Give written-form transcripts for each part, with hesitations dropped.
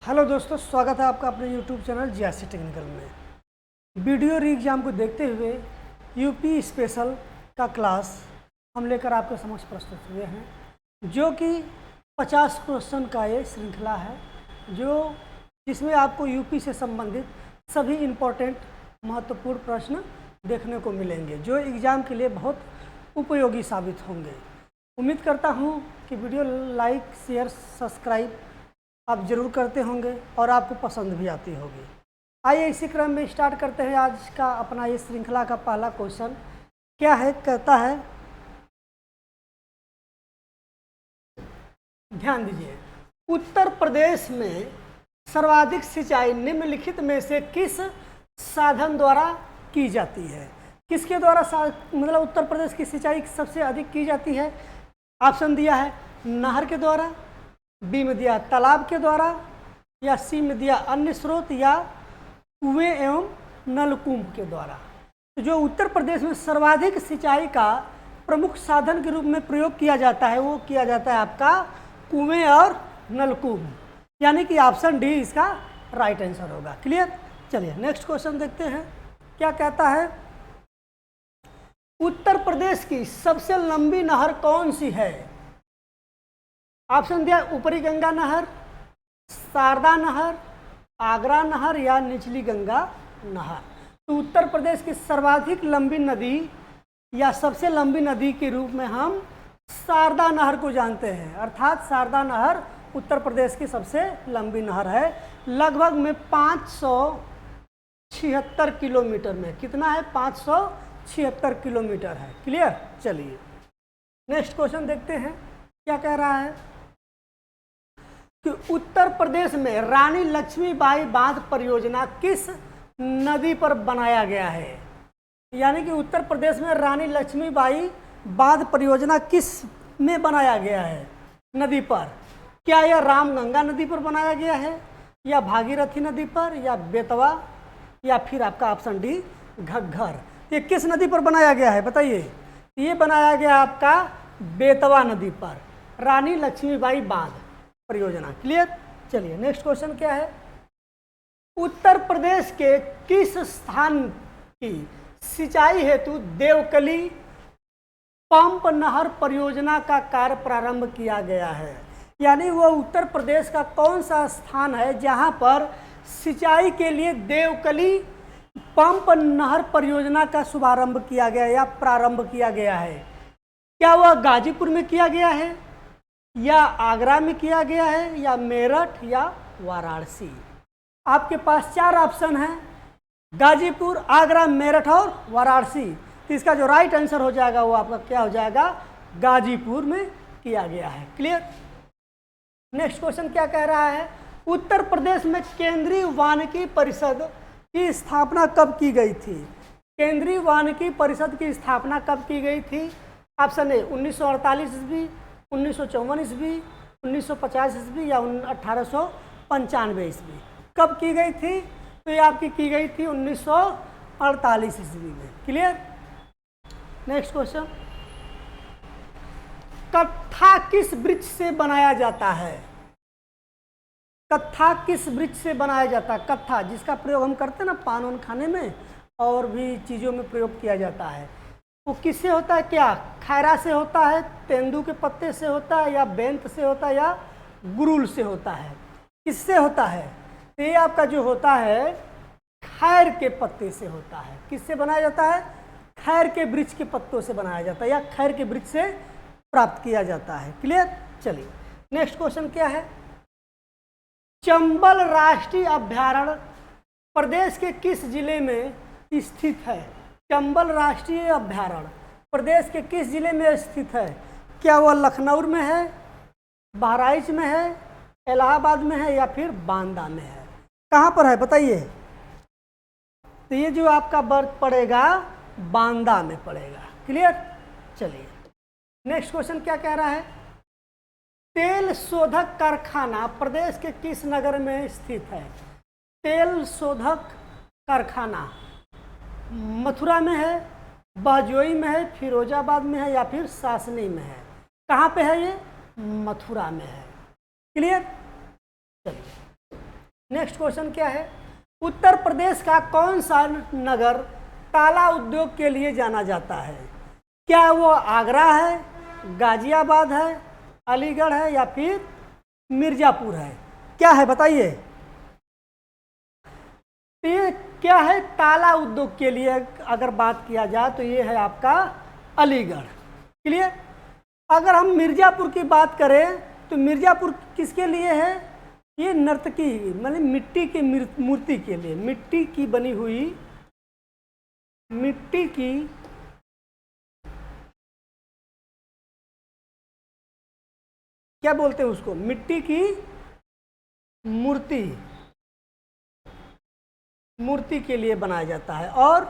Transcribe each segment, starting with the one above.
Hello दोस्तों, स्वागत है आपका अपने यूट्यूब चैनल जीआरसी टेक्निकल में। वीडियो री एग्ज़ाम को देखते हुए यूपी स्पेशल का क्लास हम लेकर आपके समक्ष प्रस्तुत हुए हैं, जो कि 50 क्वेश्चन का ये श्रृंखला है, जिसमें आपको यूपी से संबंधित सभी इम्पोर्टेंट महत्वपूर्ण प्रश्न देखने को मिलेंगे, जो एग्ज़ाम के लिए बहुत उपयोगी साबित होंगे। उम्मीद करता हूँ कि वीडियो लाइक, शेयर, सब्सक्राइब आप ज़रूर करते होंगे और आपको पसंद भी आती होगी। आइए इसी क्रम में स्टार्ट करते हैं आज का अपना ये श्रृंखला का पहला क्वेश्चन। क्या है, कहता है, ध्यान दीजिए, उत्तर प्रदेश में सर्वाधिक सिंचाई निम्नलिखित में से किस साधन द्वारा की जाती है? किसके द्वारा मतलब उत्तर प्रदेश की सिंचाई सबसे अधिक की जाती है? ऑप्शन दिया है नहर के द्वारा, बी में दिया तालाब के द्वारा, या सी में दिया अन्य स्रोत, या कुएं एवं नलकूप के द्वारा। तो जो उत्तर प्रदेश में सर्वाधिक सिंचाई का प्रमुख साधन के रूप में प्रयोग किया जाता है, वो किया जाता है आपका कुएं और नलकूप, यानी कि ऑप्शन डी इसका राइट आंसर होगा। क्लियर? चलिए नेक्स्ट क्वेश्चन देखते हैं। क्या कहता है, उत्तर प्रदेश की सबसे लंबी नहर कौन सी है? ऑप्शन दिया ऊपरी गंगा नहर, शारदा नहर, आगरा नहर, या निचली गंगा नहर। तो उत्तर प्रदेश की सर्वाधिक लंबी नदी या सबसे लंबी नदी के रूप में हम शारदा नहर को जानते हैं, अर्थात शारदा नहर उत्तर प्रदेश की सबसे लंबी नहर है। लगभग में 576 किलोमीटर में, कितना है? 576 किलोमीटर है। क्लियर? चलिए नेक्स्ट क्वेश्चन देखते हैं। क्या कह रहा है कि उत्तर प्रदेश में रानी लक्ष्मीबाई बांध परियोजना किस नदी पर बनाया गया है? यानी कि उत्तर प्रदेश में रानी लक्ष्मीबाई बांध परियोजना किस में बनाया गया है? नदी पर। क्या यह रामगंगा नदी पर बनाया गया है, या भागीरथी नदी पर, या बेतवा, या फिर आपका ऑप्शन डी घग्घर? ये किस नदी पर बनाया गया है बताइए? ये बनाया गया आपका बेतवा नदी पर, रानी लक्ष्मीबाई बांध परियोजना। क्लियर? चलिए नेक्स्ट क्वेश्चन क्या है, उत्तर प्रदेश के किस स्थान की सिंचाई हेतु देवकली पंप नहर परियोजना का कार्य प्रारंभ किया गया है? यानी वो उत्तर प्रदेश का कौन सा स्थान है जहां पर सिंचाई के लिए देवकली पंप नहर परियोजना का शुभारंभ किया गया या प्रारंभ किया गया है? क्या वह गाजीपुर में किया गया है, या आगरा में किया गया है, या मेरठ, या वाराणसी? आपके पास 4 ऑप्शन हैं, गाजीपुर, आगरा, मेरठ और वाराणसी। तो इसका जो राइट आंसर हो जाएगा वो आपका क्या हो जाएगा? गाजीपुर में किया गया है। क्लियर? नेक्स्ट क्वेश्चन क्या कह रहा है, उत्तर प्रदेश में केंद्रीय वानिकी परिषद की स्थापना कब की गई थी? केंद्रीय वानिकी परिषद की स्थापना कब की गई थी? ऑप्शन ए 1948 ईस्वी, 1954 ईस्वी, 1950 ईस्वी, या 1895 ईस्वी। कब की गई थी? तो ये आपकी की गई थी 1948 ईस्वी में। क्लियर? नेक्स्ट क्वेश्चन, कत्था किस वृक्ष से बनाया जाता है? कत्था किस वृक्ष से बनाया जाता है? कत्था जिसका प्रयोग हम करते हैं ना पान वान खाने में और भी चीज़ों में प्रयोग किया जाता है, वो किससे होता है? क्या खैरा से होता है, तेंदू के पत्ते से होता है, या बेंत से होता है, या गुरुल से होता है? किससे होता है? तो ये आपका जो होता है खैर के पत्ते से होता है। किससे बनाया जाता है? खैर के वृक्ष के पत्तों से बनाया जाता है, या खैर के वृक्ष से प्राप्त किया जाता है। क्लियर? चलिए नेक्स्ट क्वेश्चन क्या है, चंबल राष्ट्रीय अभ्यारण्य प्रदेश के किस जिले में स्थित है? चंबल राष्ट्रीय अभ्यारण्य प्रदेश के किस जिले में स्थित है? क्या वह लखनऊ में है, बहराइच में है, इलाहाबाद में है, या फिर बांदा में है? कहाँ पर है बताइए? तो ये जो आपका बर्थ पड़ेगा बांदा में पड़ेगा। क्लियर? चलिए नेक्स्ट क्वेश्चन क्या कह रहा है, तेल शोधक कारखाना प्रदेश के किस नगर में स्थित है? तेल शोधक कारखाना मथुरा में है, बहजोई में है, फिरोजाबाद में है, या फिर सासनी में है? कहाँ पे है ये? मथुरा में है। क्लियर? चलिए नेक्स्ट क्वेश्चन क्या है, उत्तर प्रदेश का कौन सा नगर ताला उद्योग के लिए जाना जाता है? क्या वो आगरा है, गाजियाबाद है, अलीगढ़ है या फिर मिर्जापुर है? क्या है बताइए। ये क्या है, ताला उद्योग के लिए अगर बात किया जाए तो ये है आपका अलीगढ़। क्लियर। अगर हम मिर्जापुर की बात करें तो मिर्जापुर किसके लिए है? ये नर्तकी मतलब मिट्टी की मूर्ति के लिए, मिट्टी की बनी हुई, मिट्टी की क्या बोलते हैं उसको, मिट्टी की मूर्ति के लिए बनाया जाता है। और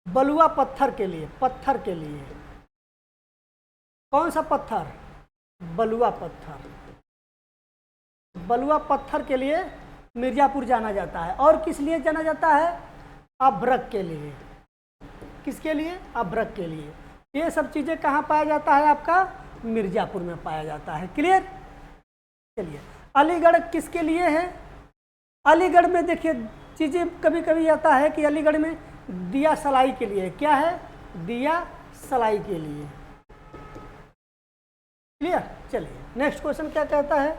बलुआ पत्थर के लिए, कौन सा पत्थर? बलुआ पत्थर के लिए मिर्जापुर जाना जाता है। और किस लिए जाना जाता है? अभ्रक के लिए। किसके लिए? अभ्रक के लिए। ये सब चीजें कहाँ पाया जाता है? आपका मिर्जापुर में पाया जाता है। क्लियर। चलिए, अलीगढ़ किसके लिए है? अलीगढ़ में देखिए चीजें कभी कभी आता है कि अलीगढ़ में दिया सलाई के लिए। क्या है? दिया सलाई के लिए। क्लियर। चलिए, नेक्स्ट क्वेश्चन क्या कहता है,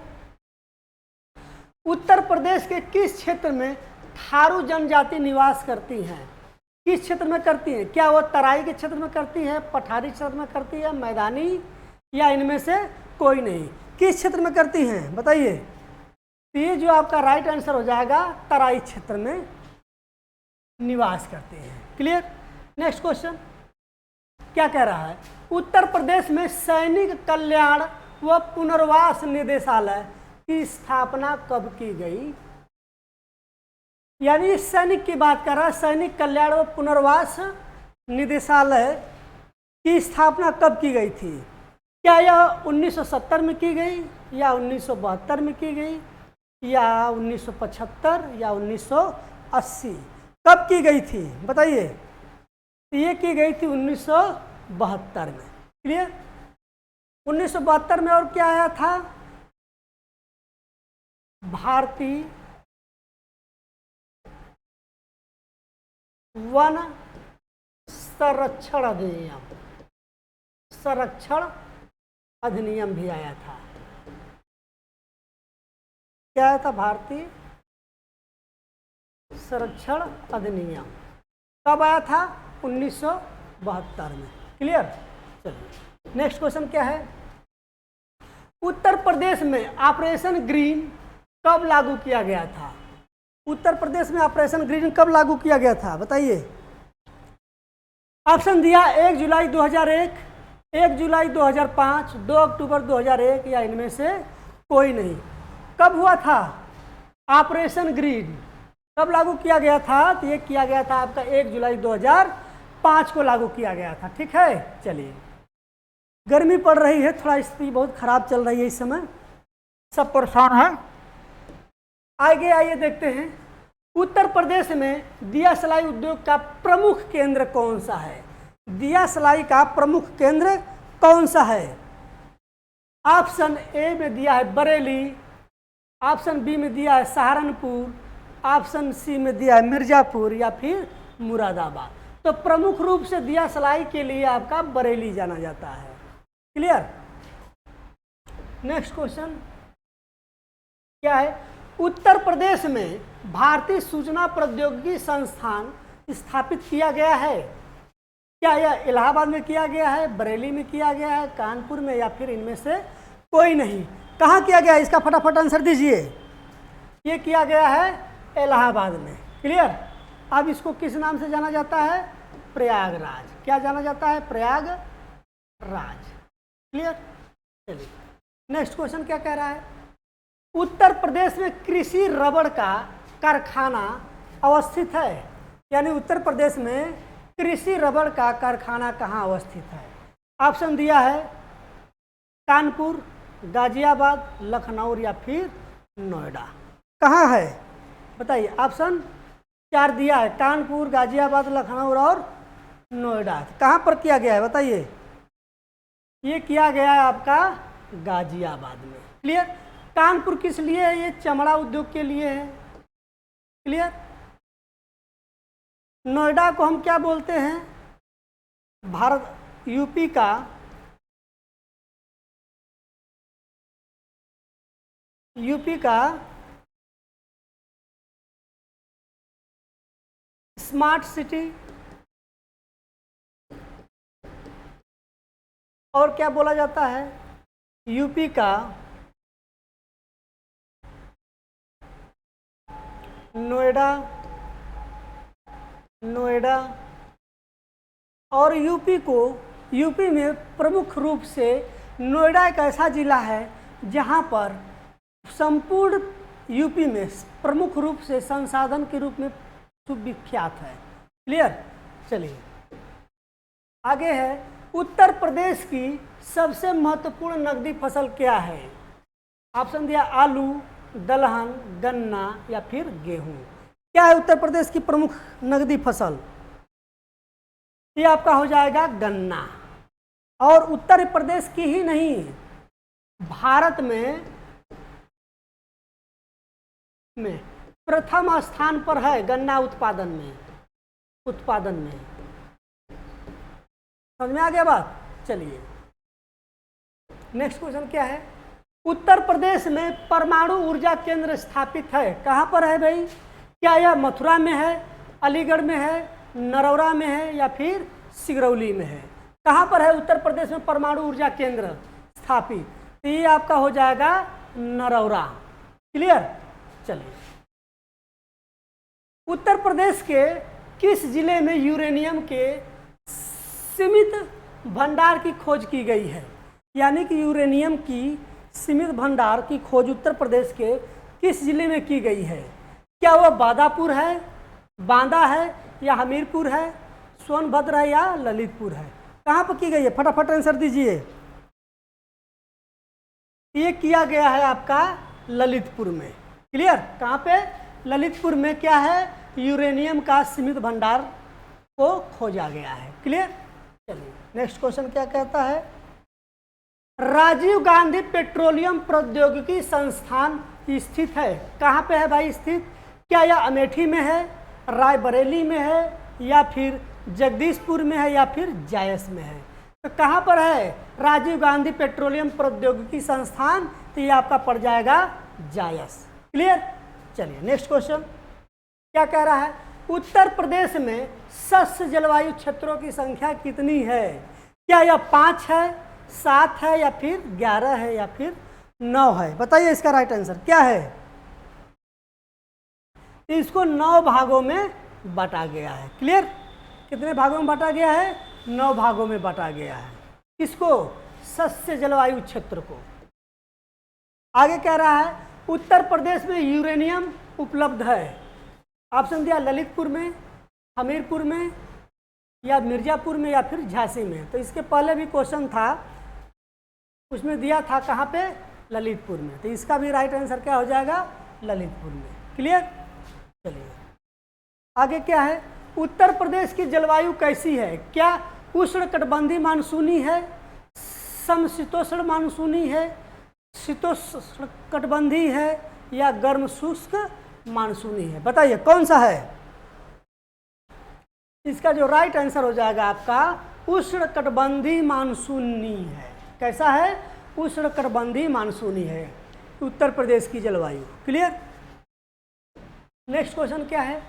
उत्तर प्रदेश के किस क्षेत्र में थारू जनजाति निवास करती हैं? किस क्षेत्र में करती हैं? क्या वो तराई के क्षेत्र में करती है, पठारी क्षेत्र में करती है, मैदानी, या इनमें से कोई नहीं? किस क्षेत्र में करती हैं बताइए। तो ये जो आपका राइट आंसर हो जाएगा, तराई क्षेत्र में निवास करते हैं। क्लियर। नेक्स्ट क्वेश्चन क्या कह रहा है, उत्तर प्रदेश में सैनिक कल्याण व पुनर्वास निदेशालय की स्थापना कब की गई? यानी सैनिक की बात कर रहा है, सैनिक कल्याण व पुनर्वास निदेशालय की स्थापना कब की गई थी? क्या यह 1970 में की गई, या 1972 में की गई, या 1975 या 1980? कब की गई थी बताइए। ये की गई थी 1972 में। क्लियर। 1972 में और क्या आया था? भारतीय वन संरक्षण अधिनियम भी आया था। क्या आया था? भारतीय संरक्षण अधिनियम कब आया था? 1972 में। क्लियर। चलिए, नेक्स्ट क्वेश्चन क्या है, उत्तर प्रदेश में ऑपरेशन ग्रीन कब लागू किया गया था? उत्तर प्रदेश में ऑपरेशन ग्रीन कब लागू किया गया था बताइए। ऑप्शन दिया 1 जुलाई 2001, 1 जुलाई 2005, 2 अक्टूबर 2001, या इनमें से कोई नहीं। कब हुआ था ऑपरेशन ग्रीन? कब लागू किया गया था? तो ये किया गया था आपका 1 जुलाई 2005 को लागू किया गया था। ठीक है। चलिए, गर्मी पड़ रही है, थोड़ा स्थिति बहुत खराब चल रही है इस समय, सब परेशान है। आगे आइए देखते हैं, उत्तर प्रदेश में दिया सलाई उद्योग का प्रमुख केंद्र कौन सा है? दिया सलाई का प्रमुख केंद्र कौन सा है? ऑप्शन ए में दिया है बरेली, ऑप्शन बी में दिया है सहारनपुर, ऑप्शन सी में दिया है मिर्जापुर, या फिर मुरादाबाद। तो प्रमुख रूप से दिया सलाई के लिए आपका बरेली जाना जाता है। क्लियर। नेक्स्ट क्वेश्चन क्या है, उत्तर प्रदेश में भारतीय सूचना प्रौद्योगिकी संस्थान स्थापित किया गया है? क्या यह इलाहाबाद में किया गया है, बरेली में किया गया है, कानपुर में, या फिर इनमें से कोई नहीं? कहाँ किया गया? इसका फटाफट आंसर दीजिए। ये किया गया है इलाहाबाद में। क्लियर। अब इसको किस नाम से जाना जाता है? प्रयागराज। क्या जाना जाता है? प्रयागराज। क्लियर। चलिए, नेक्स्ट क्वेश्चन क्या कह रहा है, उत्तर प्रदेश में कृषि रबड़ का कारखाना अवस्थित है? यानी उत्तर प्रदेश में कृषि रबड़ का कारखाना कहाँ अवस्थित है? ऑप्शन दिया है कानपुर, गाजियाबाद, लखनऊ, या फिर नोएडा। कहाँ है बताइए। ऑप्शन 4 दिया है, कानपुर, गाजियाबाद, लखनऊ और नोएडा। कहाँ पर किया गया है बताइए। ये किया गया है आपका गाजियाबाद में। क्लियर। कानपुर किस लिए है? ये चमड़ा उद्योग के लिए है। क्लियर? नोएडा को हम क्या बोलते हैं? भारत यूपी का स्मार्ट सिटी, और क्या बोला जाता है? यूपी का नोएडा, और यूपी में प्रमुख रूप से नोएडा एक ऐसा जिला है जहां पर संपूर्ण यूपी में प्रमुख रूप से संसाधन के रूप में सुविख्यात है। क्लियर? चलिए आगे है, उत्तर प्रदेश की सबसे महत्वपूर्ण नकदी फसल क्या है? ऑप्शन दिया आलू, दलहन, गन्ना या फिर गेहूं। क्या है उत्तर प्रदेश की प्रमुख नकदी फसल? ये आपका हो जाएगा गन्ना। और उत्तर प्रदेश की ही नहीं, भारत में प्रथम स्थान पर है गन्ना उत्पादन में। समझ में आ गया बात? चलिए नेक्स्ट क्वेश्चन क्या है? उत्तर प्रदेश में परमाणु ऊर्जा केंद्र स्थापित है, कहाँ पर है भाई? क्या यह मथुरा में है, अलीगढ़ में है, नरौरा में है या फिर सिगरौली में है? कहाँ पर है उत्तर प्रदेश में परमाणु ऊर्जा केंद्र स्थापित? तो ये आपका हो जाएगा नरौरा। क्लियर? चलिए, उत्तर प्रदेश के किस जिले में यूरेनियम के सीमित भंडार की खोज की गई है? यानी कि यूरेनियम की सीमित भंडार की खोज उत्तर प्रदेश के किस जिले में की गई है? क्या वह बांदापुर है, बांदा है या हमीरपुर है, सोनभद्र है या ललितपुर है? कहाँ पर की गई है? फटाफट आंसर दीजिए। ये किया गया है आपका ललितपुर में। क्लियर? कहाँ पे? ललितपुर में क्या है? यूरेनियम का सीमित भंडार को खोजा गया है। क्लियर? चलिए नेक्स्ट क्वेश्चन क्या कहता है? राजीव गांधी पेट्रोलियम प्रौद्योगिकी संस्थान स्थित है, कहाँ पे है भाई स्थित? क्या यह अमेठी में है, रायबरेली में है या फिर जगदीशपुर में है या फिर जायस में है? तो कहाँ पर है राजीव गांधी पेट्रोलियम प्रौद्योगिकी संस्थान? तो ये आपका पड़ जाएगा जायस। क्लियर? चलिए नेक्स्ट क्वेश्चन क्या कह रहा है? उत्तर प्रदेश में सस्य जलवायु क्षेत्रों की संख्या कितनी है? क्या यह 5 है, 7 है या फिर 11 है या फिर 9 है? बताइए इसका राइट आंसर क्या है? इसको 9 भागों में बांटा गया है। क्लियर? कितने भागों में बांटा गया है? 9 भागों में बांटा गया है। किसको? सस्य जलवायु क्षेत्र को। आगे कह रहा है उत्तर प्रदेश में यूरेनियम उपलब्ध है। ऑप्शन दिया ललितपुर में, हमीरपुर में या मिर्जापुर में या फिर झांसी में। तो इसके पहले भी क्वेश्चन था, उसमें दिया था कहाँ पे? ललितपुर में। तो इसका भी राइट आंसर क्या हो जाएगा? ललितपुर में। क्लियर? चलिए आगे क्या है? उत्तर प्रदेश की जलवायु कैसी है? क्या उष्णकटिबंधीय मानसूनी है, समशीतोष्ण मानसूनी है, शीतोष्णकटिबंधीय है या गर्म शुष्क मानसूनी है? बताइए कौन सा है? इसका जो राइट आंसर हो जाएगा आपका उष्णकटिबंधीय मानसूनी है। कैसा है? उष्णकटिबंधीय मानसूनी है उत्तर प्रदेश की जलवायु। क्लियर? नेक्स्ट क्वेश्चन क्या है?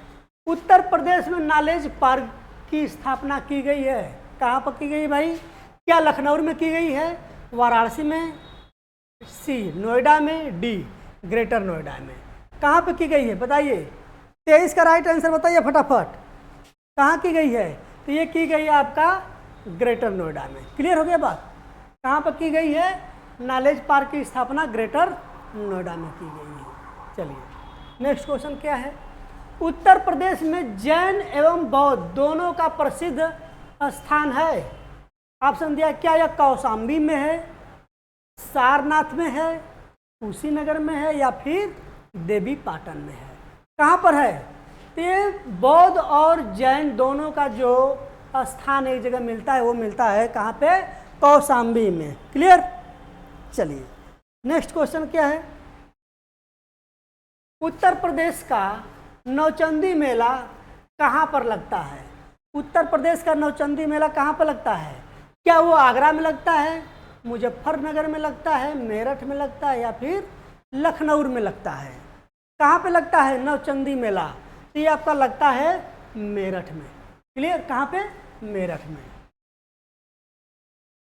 उत्तर प्रदेश में नॉलेज पार्क की स्थापना की गई है, कहाँ पर की गई भाई? क्या लखनऊ में की गई है, वाराणसी में, सी नोएडा में, डी ग्रेटर नोएडा में? कहाँ पे की गई है बताइए? 23 का राइट आंसर बताइए फटाफट। कहाँ की गई है? तो ये की गई है आपका ग्रेटर नोएडा में। क्लियर हो गया बात? कहाँ पर की गई है? नॉलेज पार्क की स्थापना ग्रेटर नोएडा में की गई है। चलिए नेक्स्ट क्वेश्चन क्या है? उत्तर प्रदेश में जैन एवं बौद्ध दोनों का प्रसिद्ध स्थान है। ऑप्शन दिया, क्या यह कौशाम्बी में है, सारनाथ में है, कुशीनगर में है या फिर देवी पाटन में है? कहाँ पर है? तो ये बौद्ध और जैन दोनों का जो स्थान एक जगह मिलता है, वो मिलता है कहाँ पे? कौशाम्बी में। क्लियर? चलिए नेक्स्ट क्वेश्चन क्या है? उत्तर प्रदेश का नौचंदी मेला कहाँ पर लगता है? उत्तर प्रदेश का नौचंदी मेला कहाँ पर लगता है? क्या वो आगरा में लगता है, मुजफ्फरनगर में लगता है, मेरठ में लगता है या फिर लखनऊ में लगता है? कहाँ पे लगता है नौचंदी मेला? तो ये आपका लगता है मेरठ में। क्लियर? कहाँ पे? मेरठ में।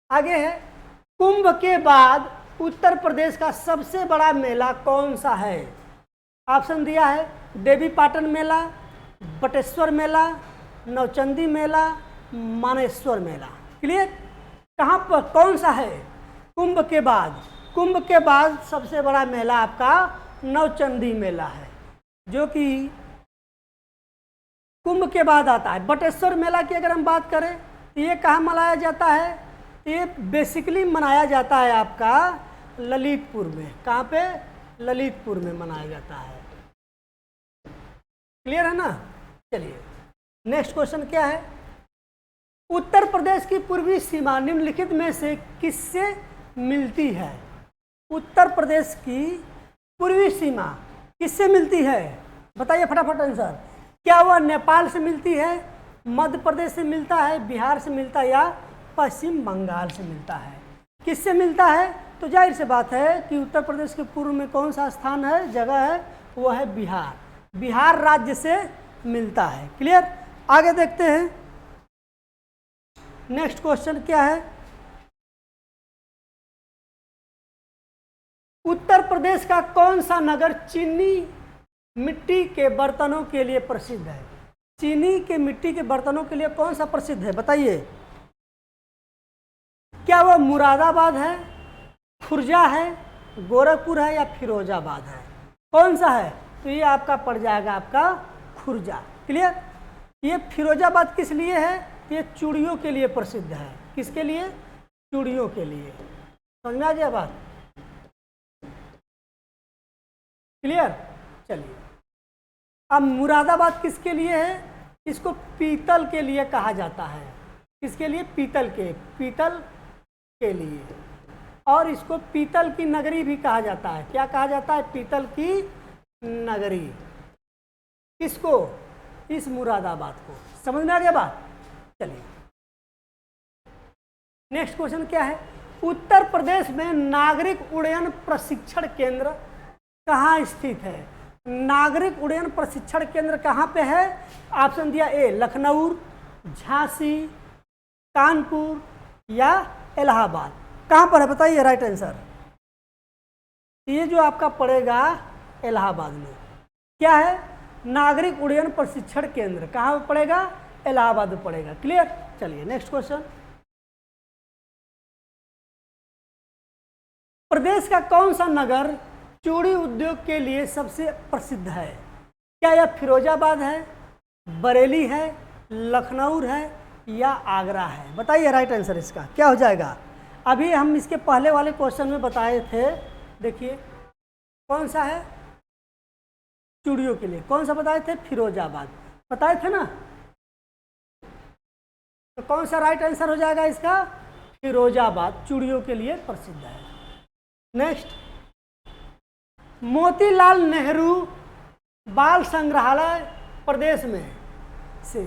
आगे है, कुंभ के बाद उत्तर प्रदेश का सबसे बड़ा मेला कौन सा है? ऑप्शन दिया है देवी पाटन मेला, बटेश्वर मेला, नौचंदी मेला, मानेश्वर मेला। क्लियर? कहाँ पर कौन सा है? कुंभ के बाद। कुंभ के बाद सबसे बड़ा मेला आपका नौचंदी मेला है, जो कि कुंभ के बाद आता है। बटेश्वर मेला की अगर हम बात करें तो ये कहाँ मनाया जाता है? ये बेसिकली मनाया जाता है आपका ललितपुर में। कहाँ पे? ललितपुर में मनाया जाता है। क्लियर है ना? चलिए नेक्स्ट क्वेश्चन क्या है? उत्तर प्रदेश की पूर्वी सीमा निम्नलिखित में से किससे मिलती है? उत्तर प्रदेश की पूर्वी सीमा किससे मिलती है? बताइए फटाफट आंसर। क्या वह नेपाल से मिलती है, मध्य प्रदेश से मिलता है, बिहार से मिलता है या पश्चिम बंगाल से मिलता है? किससे मिलता है? तो जाहिर सी बात है कि उत्तर प्रदेश के पूर्व में कौन सा स्थान है, जगह है, वो है बिहार। बिहार राज्य से मिलता है। क्लियर? आगे देखते हैं नेक्स्ट क्वेश्चन क्या है? उत्तर प्रदेश का कौन सा नगर चीनी मिट्टी के बर्तनों के लिए प्रसिद्ध है? चीनी के मिट्टी के बर्तनों के लिए कौन सा प्रसिद्ध है? बताइए। क्या वह मुरादाबाद है, खुर्जा है, गोरखपुर है या फिरोजाबाद है? कौन सा है? तो ये आपका पड़ जाएगा आपका खुर्जा। क्लियर? ये फिरोजाबाद किस लिए है? ये चूड़ियों के लिए प्रसिद्ध है। किसके लिए? चूड़ियों के लिए। समझ में आ गया बात? क्लियर? चलिए अब मुरादाबाद किसके लिए है? इसको पीतल के लिए कहा जाता है। किसके लिए? पीतल के लिए। और इसको पीतल की नगरी भी कहा जाता है। क्या कहा जाता है? पीतल की नगरी। किसको? इस मुरादाबाद को। समझ में आ गया बात? चलिए नेक्स्ट क्वेश्चन क्या है? उत्तर प्रदेश में नागरिक उड्डयन प्रशिक्षण केंद्र कहाँ स्थित है? नागरिक उड्डयन प्रशिक्षण केंद्र कहाँ पे है? ऑप्शन दिया ए लखनऊ, झांसी, कानपुर या इलाहाबाद। कहाँ पर है बताइए राइट आंसर। ये जो आपका पड़ेगा इलाहाबाद में। क्या है? नागरिक उड्डयन प्रशिक्षण केंद्र कहाँ पर पड़ेगा? इलाहाबाद में पड़ेगा। क्लियर? चलिए नेक्स्ट क्वेश्चन। प्रदेश का कौन सा नगर चूड़ी उद्योग के लिए सबसे प्रसिद्ध है? क्या यह फिरोजाबाद है, बरेली है, लखनऊ है या आगरा है? बताइए राइट आंसर इसका क्या हो जाएगा। अभी हम इसके पहले वाले क्वेश्चन में बताए थे। देखिए कौन सा है चूड़ियों के लिए? कौन सा बताए थे? फिरोजाबाद बताए थे ना। तो कौन सा राइट आंसर हो जाएगा इसका? फिरोजाबाद चूड़ियों के लिए प्रसिद्ध है। नेक्स्ट, मोतीलाल नेहरू बाल संग्रहालय प्रदेश में से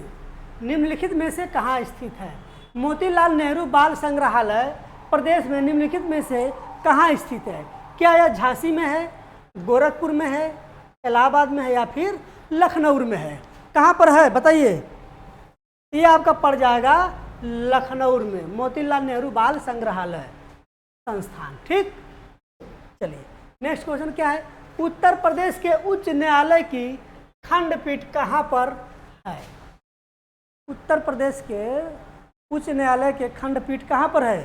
निम्नलिखित में से कहाँ स्थित है? मोतीलाल नेहरू बाल संग्रहालय प्रदेश में निम्नलिखित में से कहाँ स्थित है? क्या यह झांसी में है, गोरखपुर में है, इलाहाबाद में है या फिर लखनऊ में है? कहाँ पर है बताइए। ये आपका पड़ जाएगा लखनऊ में, मोतीलाल नेहरू बाल संग्रहालय संस्थान। ठीक, चलिए नेक्स्ट क्वेश्चन क्या है? उत्तर प्रदेश के उच्च न्यायालय की खंडपीठ कहाँ पर है? उत्तर प्रदेश के उच्च न्यायालय के खंडपीठ कहाँ पर है?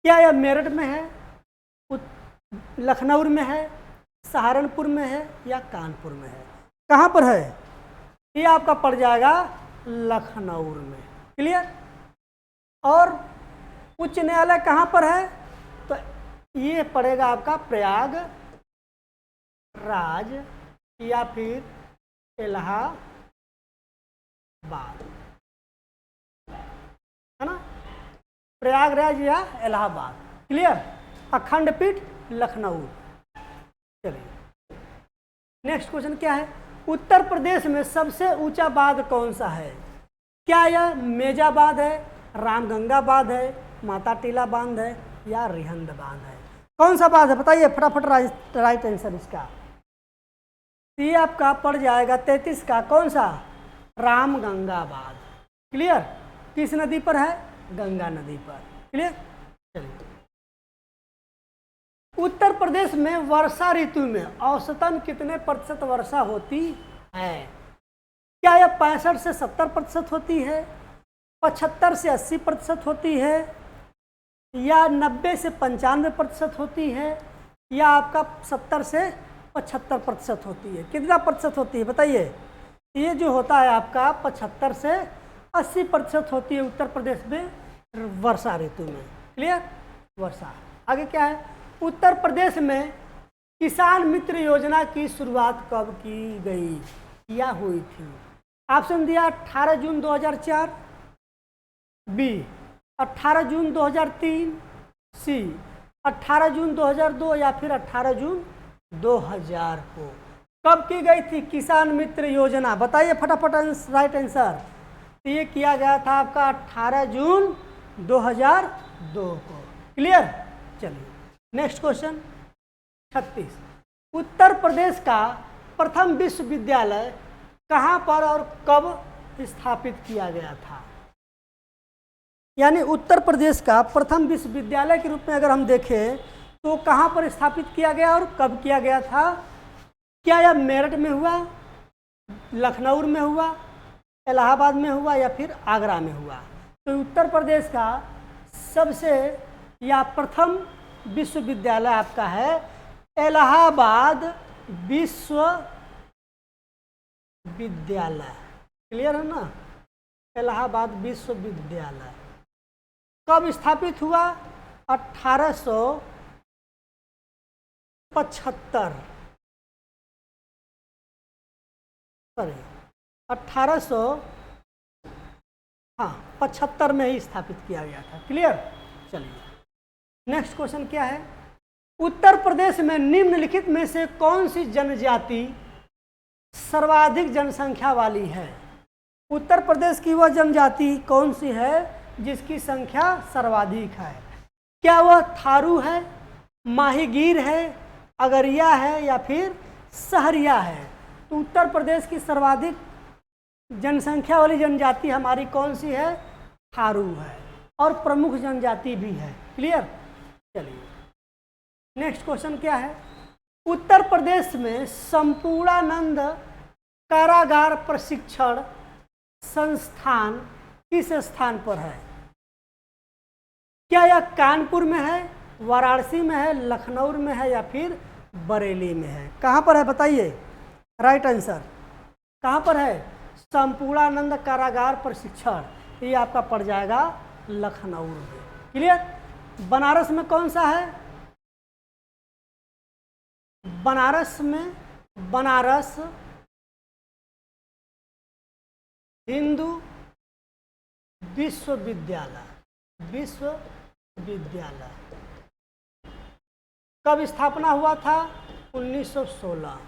क्या यह मेरठ में है, लखनऊ में है, सहारनपुर में है या कानपुर में है? कहाँ पर है? ये आपका पड़ जाएगा लखनऊ में। क्लियर? और उच्च न्यायालय कहाँ पर है? तो ये पड़ेगा आपका प्रयाग राज या फिर इलाहाबाद, है ना? प्रयागराज या इलाहाबाद। क्लियर? अखंडपीठ लखनऊ। चलिए नेक्स्ट क्वेश्चन क्या है, उत्तर प्रदेश में सबसे ऊंचा बांध कौन सा है? क्या यह मेजा बांध है, रामगंगा बांध है, माता टीला बांध है या रिहंद बांध है? कौन सा बांध है बताइए फटाफट, राइट आंसर इसका। ये आपका पड़ जाएगा 33 का, कौन सा? रामगंगा बांध। क्लियर? किस नदी पर है? गंगा नदी पर। क्लियर? चलिए, उत्तर प्रदेश में वर्षा ऋतु में औसतन कितने प्रतिशत वर्षा होती है? क्या यह 65 से 70% होती है, 75 से 80% होती है, या 90 से 95% होती है, या आपका 70 से 75% होती है? कितना प्रतिशत होती है बताइए? ये जो होता है आपका 75 से 80% होती है उत्तर प्रदेश में वर्षा ऋतु में। क्लियर? वर्षा। आगे क्या है, उत्तर प्रदेश में किसान मित्र योजना की शुरुआत कब की गई या हुई थी? ऑप्शन दिया 18 जून 2004, बी 18 जून 2003, सी 18 जून 2002 या फिर 18 जून 2000 को। कब की गई थी किसान मित्र योजना? बताइए फटाफट राइट आंसर। ये किया गया था आपका 18 जून 2002 को। क्लियर? चलिए नेक्स्ट क्वेश्चन 36, उत्तर प्रदेश का प्रथम विश्वविद्यालय कहाँ पर और कब स्थापित किया गया था? यानी उत्तर प्रदेश का प्रथम विश्वविद्यालय के रूप में अगर हम देखें तो कहाँ पर स्थापित किया गया और कब किया गया था? क्या यह मेरठ में हुआ, लखनऊ में हुआ, इलाहाबाद में हुआ या फिर आगरा में हुआ? तो उत्तर प्रदेश का सबसे या प्रथम विश्वविद्यालय आपका है इलाहाबाद विश्वविद्यालय। क्लियर है ना? इलाहाबाद विश्वविद्यालय कब स्थापित हुआ? 1875 1875 में ही स्थापित किया गया था। क्लियर? चलिए नेक्स्ट क्वेश्चन क्या है, उत्तर प्रदेश में निम्नलिखित में से कौन सी जनजाति सर्वाधिक जनसंख्या वाली है? उत्तर प्रदेश की वह जनजाति कौन सी है जिसकी संख्या सर्वाधिक है? क्या वह थारू है, माहीगीर है, अगरिया है या फिर सहरिया है? तो उत्तर प्रदेश की सर्वाधिक जनसंख्या वाली जनजाति हमारी कौन सी है? थारू है, और प्रमुख जनजाति भी है। क्लियर? चलिए नेक्स्ट क्वेश्चन क्या है, उत्तर प्रदेश में संपूर्णानंद कारागार प्रशिक्षण संस्थान किस स्थान पर है? क्या यह कानपुर में है, वाराणसी में है, लखनऊ में है या फिर बरेली में है? कहाँ पर है बताइए? राइट आंसर कहाँ पर है? संपूर्णानंद कारागार प्रशिक्षण, ये आपका पड़ जाएगा लखनऊ में। क्लियर? बनारस में कौन सा है? बनारस में बनारस हिंदू विश्वविद्यालय। कब स्थापना हुआ था? 1916।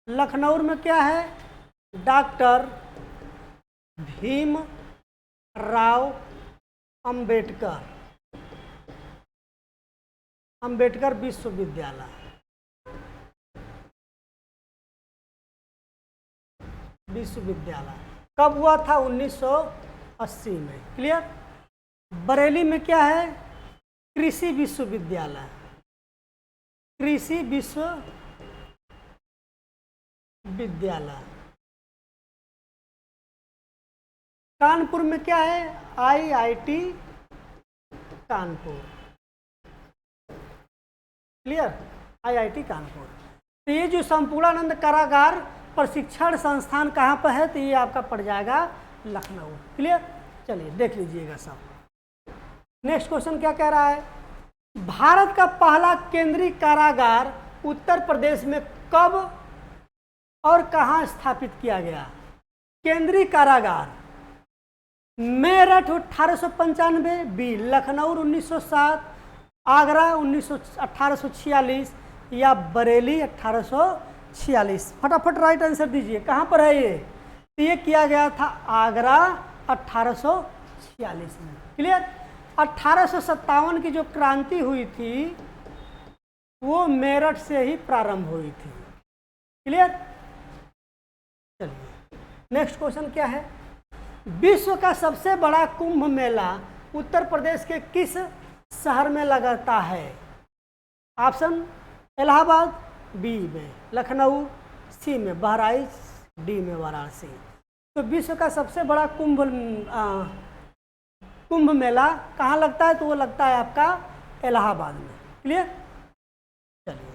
लखनऊ में क्या है? डॉक्टर भीम राव अंबेडकर विश्वविद्यालय। कब हुआ था? 1980 में। क्लियर? बरेली में क्या है? कृषि विश्वविद्यालय। कानपुर में क्या है? IIT Kanpur. Clear? IIT Kanpur. तो ये जो संपूर्णानंद कारागार प्रशिक्षण संस्थान कहाँ पर है? तो ये आपका पड़ जाएगा लखनऊ। क्लियर? चलिए देख लीजिएगा सब। नेक्स्ट क्वेश्चन क्या कह रहा है, भारत का पहला केंद्रीय कारागार उत्तर प्रदेश में कब और कहाँ स्थापित किया गया? केंद्रीय कारागार मेरठ 1895, बी लखनऊ 1907, आगरा 1846 या बरेली 1846। 46। फटाफट राइट आंसर दीजिए, कहाँ पर है ये? तो ये किया गया था आगरा 1846 में। क्लियर? 1857 की जो क्रांति हुई थी वो मेरठ से ही प्रारंभ हुई थी। क्लियर? चलिए नेक्स्ट क्वेश्चन क्या है? विश्व का सबसे बड़ा कुंभ मेला उत्तर प्रदेश के किस शहर में लगता है? ऑप्शन इलाहाबाद, बी में लखनऊ, सी में बहराइच, डी में वाराणसी। तो विश्व का सबसे बड़ा कुंभ मेला कहाँ लगता है? तो वो लगता है आपका इलाहाबाद में। क्लियर? चलिए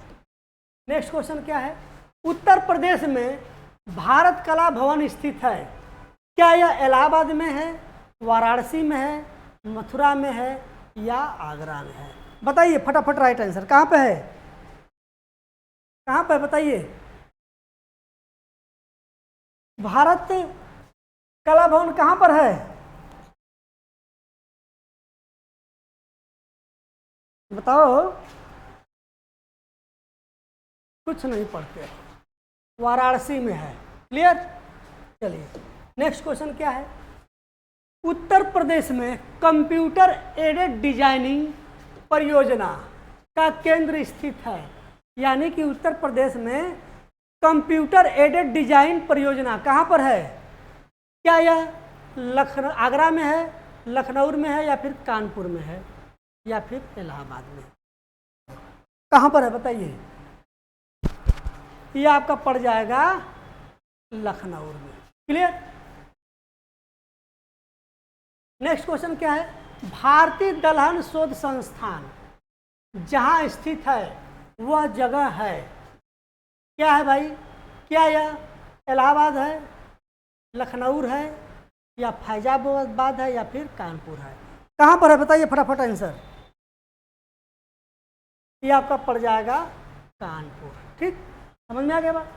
नेक्स्ट क्वेश्चन क्या है? उत्तर प्रदेश में भारत कला भवन स्थित है, क्या यह इलाहाबाद में है, वाराणसी में है, मथुरा में है या आगरा में है? बताइए फटाफट राइट आंसर कहाँ पे है? कहाँ पे बताइए? भारत कला भवन कहाँ पर है? बताओ। कुछ नहीं पढ़ते। वाराणसी में है। क्लियर? चलिए नेक्स्ट क्वेश्चन क्या है? उत्तर प्रदेश में कंप्यूटर एडेड डिजाइनिंग परियोजना का केंद्र स्थित है, यानी कि उत्तर प्रदेश में कंप्यूटर एडेड डिजाइन परियोजना कहाँ पर है? क्या यह आगरा में है, लखनऊ में है या फिर कानपुर में है या फिर इलाहाबाद में? कहाँ पर है बताइए? ये आपका पड़ जाएगा लखनऊ में। क्लियर? नेक्स्ट क्वेश्चन क्या है? भारतीय दलहन शोध संस्थान जहां स्थित है वह जगह है, क्या है भाई? क्या यह इलाहाबाद है, लखनऊ है या फैजाबाद है या फिर कानपुर है? कहां पर है बताइए फटाफट आंसर। ये आपका पड़ जाएगा कानपुर। ठीक, समझ में आ गया बात?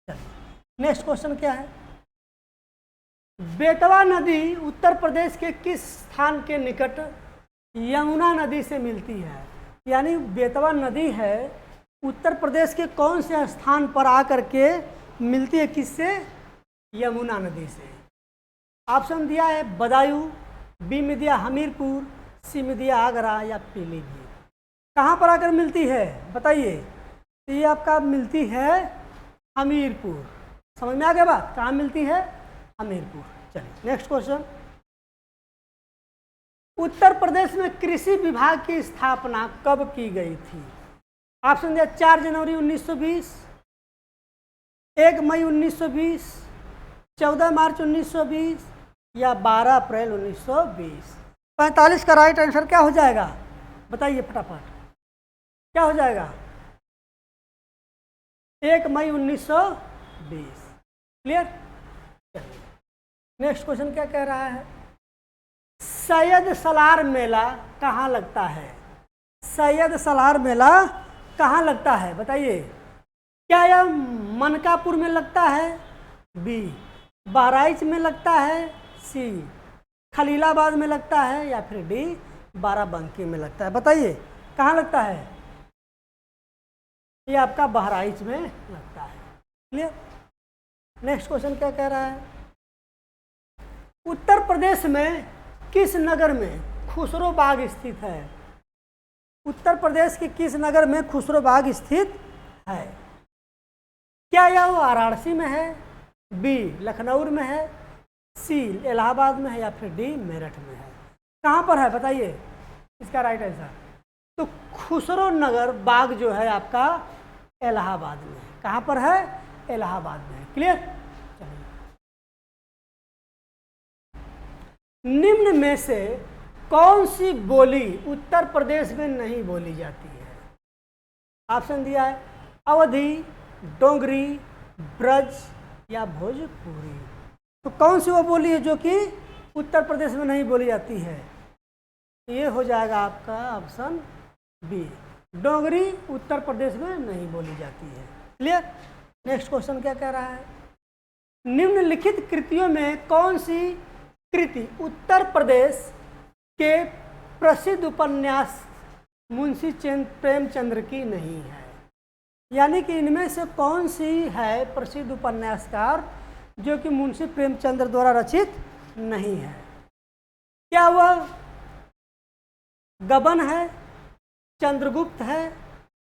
चलिए नेक्स्ट क्वेश्चन क्या है? बेतवा नदी उत्तर प्रदेश के किस स्थान के निकट यमुना नदी से मिलती है? यानी बेतवा नदी है उत्तर प्रदेश के कौन से स्थान पर आकर के मिलती है? किससे? यमुना नदी से। ऑप्शन दिया है बदायूं, बी में दिया हमीरपुर, सी में दिया आगरा या पीलीभीत। कहाँ पर आकर मिलती है बताइए? तो ये आपका मिलती है हमीरपुर। समझ में आ गया बात? कहाँ मिलती है? हमीरपुर। चलिए नेक्स्ट क्वेश्चन। उत्तर प्रदेश में कृषि विभाग की स्थापना कब की गई थी? ऑप्शन दिया 4 जनवरी 1920, 1 मई 1920, 14 मार्च 1920 या 12 अप्रैल 1920। 45 का राइट आंसर क्या हो जाएगा बताइए फटाफट? क्या हो जाएगा? 1 मई 1920। क्लियर? नेक्स्ट क्वेश्चन क्या कह रहा है? सैयद सलार मेला कहाँ लगता है? सैयद सलार मेला कहाँ लगता है बताइए? क्या यह मनकापुर में लगता है, बी बहराइच में लगता है, सी खलीलाबाद में लगता है या फिर डी बाराबंकी में लगता है? बताइए कहाँ लगता है? ये आपका बहराइच में लगता है। क्लियर? नेक्स्ट क्वेश्चन क्या कह रहा है? उत्तर प्रदेश में किस नगर में खुसरो बाग स्थित है? उत्तर प्रदेश के किस नगर में खुसरो बाग स्थित है? क्या यह वाराणसी में है, बी लखनऊ में है, सी इलाहाबाद में है या फिर डी मेरठ में है? कहाँ पर है बताइए इसका राइट आंसर? तो खुसरो नगर बाग जो है आपका इलाहाबाद में है। कहाँ पर है? इलाहाबाद में है। क्लियर? निम्न में से कौन सी बोली उत्तर प्रदेश में नहीं बोली जाती है? ऑप्शन दिया है अवधी, डोगरी, ब्रज या भोजपुरी। तो कौन सी वो बोली है जो कि उत्तर प्रदेश में नहीं बोली जाती है? ये हो जाएगा आपका ऑप्शन बी, डोगरी उत्तर प्रदेश में नहीं बोली जाती है। क्लियर? नेक्स्ट क्वेश्चन क्या कह रहा है? निम्नलिखित कृतियों में कौन सी कृति उत्तर प्रदेश के प्रसिद्ध उपन्यास मुंशी प्रेमचंद्र की नहीं है? यानी कि इनमें से कौन सी है प्रसिद्ध उपन्यासकार जो कि मुंशी प्रेमचंद्र द्वारा रचित नहीं है? क्या वह गबन है, चंद्रगुप्त है,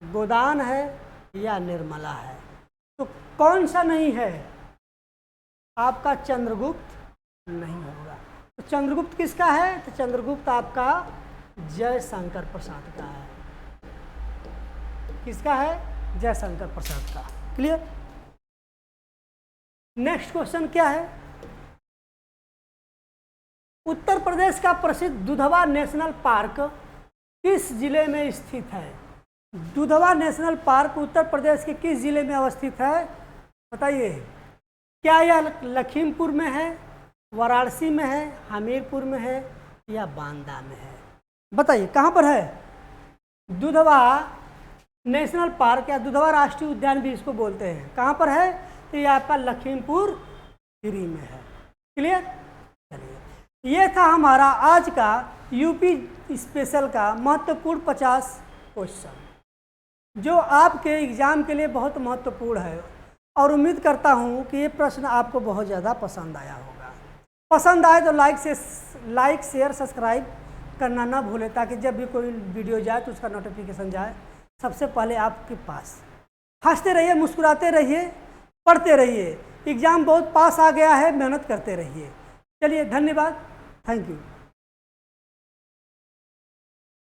गोदान है या निर्मला है? तो कौन सा नहीं है? आपका चंद्रगुप्त नहीं होगा। तो चंद्रगुप्त किसका है? तो चंद्रगुप्त आपका जयशंकर प्रसाद का है। किसका है? जयशंकर प्रसाद का। क्लियर? नेक्स्ट क्वेश्चन क्या है? उत्तर प्रदेश का प्रसिद्ध दुधवा नेशनल पार्क किस जिले में स्थित है? दुधवा नेशनल पार्क उत्तर प्रदेश के किस जिले में अवस्थित है? बताइए। क्या यह लखीमपुर में है, वाराणसी में है, हमीरपुर में है या बांदा में है? बताइए कहाँ पर है? दुधवा नेशनल पार्क या दुधवा राष्ट्रीय उद्यान भी इसको बोलते हैं। कहाँ पर है? तो ये आपका लखीमपुर खीरी में है। क्लियर? चलिए, ये था हमारा आज का यूपी स्पेशल का महत्वपूर्ण 50 क्वेश्चन जो आपके एग्जाम के लिए बहुत महत्वपूर्ण है और उम्मीद करता हूँ कि ये प्रश्न आपको बहुत ज़्यादा पसंद आया होगा। पसंद आए तो लाइक शेयर सब्सक्राइब करना ना भूलें ताकि जब भी कोई वीडियो जाए तो उसका नोटिफिकेशन जाए सबसे पहले आपके पास। हंसते रहिए, मुस्कुराते रहिए, पढ़ते रहिए। एग्ज़ाम बहुत पास आ गया है, मेहनत करते रहिए। चलिए, धन्यवाद। Thank you.